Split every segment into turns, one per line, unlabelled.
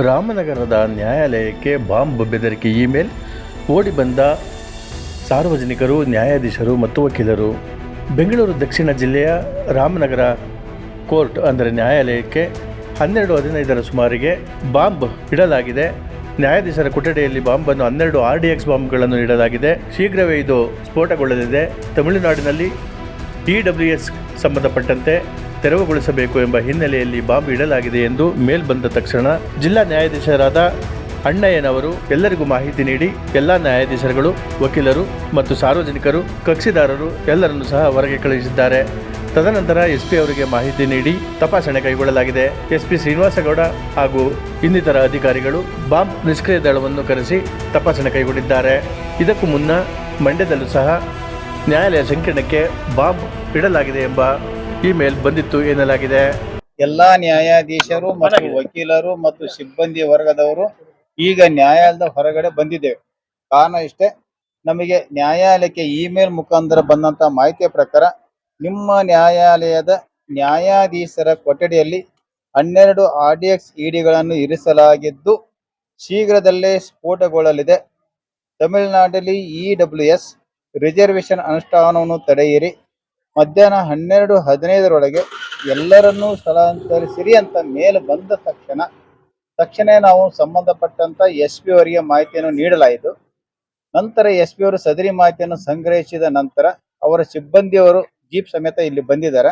ರಾಮನಗರದ ನ್ಯಾಯಾಲಯಕ್ಕೆ ಬಾಂಬ್ ಬೆದರಿಕೆ ಇಮೇಲ್. ಓಡಿ ಬಂದ ಸಾರ್ವಜನಿಕರು, ನ್ಯಾಯಾಧೀಶರು ಮತ್ತು ವಕೀಲರು. ಬೆಂಗಳೂರು ದಕ್ಷಿಣ ಜಿಲ್ಲೆಯ ರಾಮನಗರ ಕೋರ್ಟ್ ಅಂದರೆ ನ್ಯಾಯಾಲಯಕ್ಕೆ 12:15 ಸುಮಾರಿಗೆ ಬಾಂಬ್ ಇಡಲಾಗಿದೆ. ನ್ಯಾಯಾಧೀಶರ ಕೊಠಡಿಯಲ್ಲಿ ಬಾಂಬನ್ನು 12 RDX ಬಾಂಬ್ಗಳನ್ನು ಇಡಲಾಗಿದೆ. ಶೀಘ್ರವೇ ಇದು ಸ್ಫೋಟಗೊಳ್ಳಲಿದೆ. ತಮಿಳುನಾಡಿನಲ್ಲಿ EWS ಸಂಬಂಧಪಟ್ಟಂತೆ ತೆರವುಗೊಳಿಸಬೇಕು ಎಂಬ ಹಿನ್ನೆಲೆಯಲ್ಲಿ ಬಾಂಬ್ ಇಡಲಾಗಿದೆ ಎಂದು ಮೇಲ್ ಬಂದ ತಕ್ಷಣ ಜಿಲ್ಲಾ ನ್ಯಾಯಾಧೀಶರಾದ ಅಣ್ಣಯ್ಯನವರು ಎಲ್ಲರಿಗೂ ಮಾಹಿತಿ ನೀಡಿ ಎಲ್ಲ ನ್ಯಾಯಾಧೀಶರುಗಳು, ವಕೀಲರು ಮತ್ತು ಸಾರ್ವಜನಿಕರು, ಕಕ್ಷಿದಾರರು ಎಲ್ಲರನ್ನು ಸಹ ಹೊರಗೆ ಕಳುಹಿಸಿದ್ದಾರೆ. ತದನಂತರ SP ಅವರಿಗೆ ಮಾಹಿತಿ ನೀಡಿ ತಪಾಸಣೆ ಕೈಗೊಳ್ಳಲಾಗಿದೆ. SP ಶ್ರೀನಿವಾಸಗೌಡ ಹಾಗೂ ಇನ್ನಿತರ ಅಧಿಕಾರಿಗಳು ಬಾಂಬ್ ನಿಷ್ಕ್ರಿಯ ದಳವನ್ನು ಕರೆಸಿ ತಪಾಸಣೆ ಕೈಗೊಂಡಿದ್ದಾರೆ. ಇದಕ್ಕೂ ಮುನ್ನ ಮಂಡ್ಯದಲ್ಲೂ ಸಹ ನ್ಯಾಯಾಲಯ ಸಂಕೀರ್ಣಕ್ಕೆ ಬಾಂಬ್ ಇಡಲಾಗಿದೆ ಎಂಬ ಇಮೇಲ್ ಬಂದಿತ್ತು ಎನ್ನಲಾಗಿದೆ.
ಎಲ್ಲಾ ನ್ಯಾಯಾಧೀಶರು ಮತ್ತು ವಕೀಲರು ಮತ್ತು ಸಿಬ್ಬಂದಿ ವರ್ಗದವರು ಈಗ ನ್ಯಾಯಾಲಯದ ಹೊರಗಡೆ ಬಂದಿದ್ದೇವೆ. ಕಾರಣ ಇಷ್ಟೇ, ನಮಗೆ ನ್ಯಾಯಾಲಯಕ್ಕೆ ಇಮೇಲ್ ಮುಖಾಂತರ ಬಂದಂತ ಮಾಹಿತಿಯ ಪ್ರಕಾರ ನಿಮ್ಮ ನ್ಯಾಯಾಲಯದ ನ್ಯಾಯಾಧೀಶರ ಕೊಠಡಿಯಲ್ಲಿ 12 RDX EDಗಳನ್ನು ಇರಿಸಲಾಗಿದ್ದು ಶೀಘ್ರದಲ್ಲೇ ಸ್ಫೋಟಗೊಳ್ಳಲಿದೆ. ತಮಿಳುನಾಡಲ್ಲಿ EWS ರಿಸರ್ವೇಶನ್ ಅನುಷ್ಠಾನವನ್ನು ತಡೆಯಿರಿ. ಮಧ್ಯಾಹ್ನ 12:15 ಎಲ್ಲರನ್ನೂ ಸ್ಥಳಾಂತರಿಸಿರಿ ಅಂತ ಮೇಲ್ ಬಂದ ತಕ್ಷಣ ನಾವು ಸಂಬಂಧಪಟ್ಟಂತ SP ಅವರಿಗೆ ಮಾಹಿತಿಯನ್ನು ನೀಡಲಾಯಿತು. ನಂತರ SP ಅವರು ಸದರಿ ಮಾಹಿತಿಯನ್ನು ಸಂಗ್ರಹಿಸಿದ ನಂತರ ಅವರ ಸಿಬ್ಬಂದಿಯವರು ಜೀಪ್ ಸಮೇತ ಇಲ್ಲಿ ಬಂದಿದ್ದಾರೆ.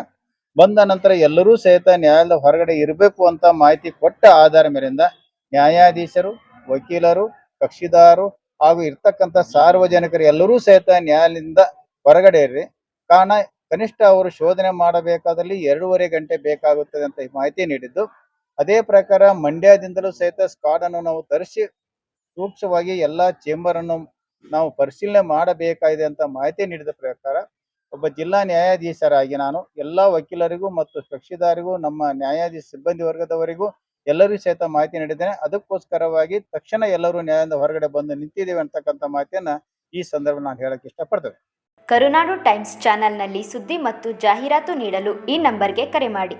ಬಂದ ನಂತರ ಎಲ್ಲರೂ ಸಹಿತ ನ್ಯಾಯಾಲಯದ ಹೊರಗಡೆ ಇರಬೇಕು ಅಂತ ಮಾಹಿತಿ ಕೊಟ್ಟ ಆಧಾರ ಮೇಲಿಂದ ನ್ಯಾಯಾಧೀಶರು, ವಕೀಲರು, ಕಕ್ಷಿದಾರರು ಹಾಗೂ ಇರ್ತಕ್ಕಂಥ ಸಾರ್ವಜನಿಕರು ಎಲ್ಲರೂ ಸಹಿತ ನ್ಯಾಯಾಲಯದಿಂದ ಹೊರಗಡೆ ಇರ್ರಿ. ಕಾರಣ ಕನಿಷ್ಠ ಅವರು ಶೋಧನೆ ಮಾಡಬೇಕಾದಲ್ಲಿ 2.5 ಗಂಟೆ ಬೇಕಾಗುತ್ತದೆ ಅಂತ ಮಾಹಿತಿ ನೀಡಿದ್ದು. ಅದೇ ಪ್ರಕಾರ ಮಂಡ್ಯದಿಂದಲೂ ಸಹಿತ ಸ್ಕ್ವಾಡ್ ಅನ್ನು ನಾವು ತರಿಸಿ ಸೂಕ್ಷ್ಮವಾಗಿ ಎಲ್ಲಾ ಚೇಂಬರ್ ಅನ್ನು ನಾವು ಪರಿಶೀಲನೆ ಮಾಡಬೇಕಾಗಿದೆ ಅಂತ ಮಾಹಿತಿ ನೀಡಿದ ಪ್ರಕಾರ ಒಬ್ಬ ಜಿಲ್ಲಾ ನ್ಯಾಯಾಧೀಶರಾಗಿ ನಾನು ಎಲ್ಲಾ ವಕೀಲರಿಗೂ ಮತ್ತು ಕಕ್ಷಿದಾರಿಗೂ, ನಮ್ಮ ನ್ಯಾಯಾಧೀಶ ಸಿಬ್ಬಂದಿ ವರ್ಗದವರಿಗೂ ಎಲ್ಲರಿಗೂ ಸಹಿತ ಮಾಹಿತಿ ನೀಡಿದ್ದೇನೆ. ಅದಕ್ಕೋಸ್ಕರವಾಗಿ ತಕ್ಷಣ ಎಲ್ಲರೂ ನ್ಯಾಯಾಲಯದ ಹೊರಗಡೆ ಬಂದು ನಿಂತಿದ್ದೇವೆ ಅಂತಕ್ಕಂಥ ಮಾಹಿತಿಯನ್ನ ಈ ಸಂದರ್ಭ ನಾನು ಹೇಳಕ್ಕೆ ಇಷ್ಟಪಡ್ತೇನೆ.
ಕರುನಾಡು ಟೈಮ್ಸ್ ಚಾನೆಲ್ನಲ್ಲಿ ಸುದ್ದಿ ಮತ್ತು ಜಾಹೀರಾತು ನೀಡಲು ಈ ನಂಬರ್ಗೆ ಕರೆ ಮಾಡಿ.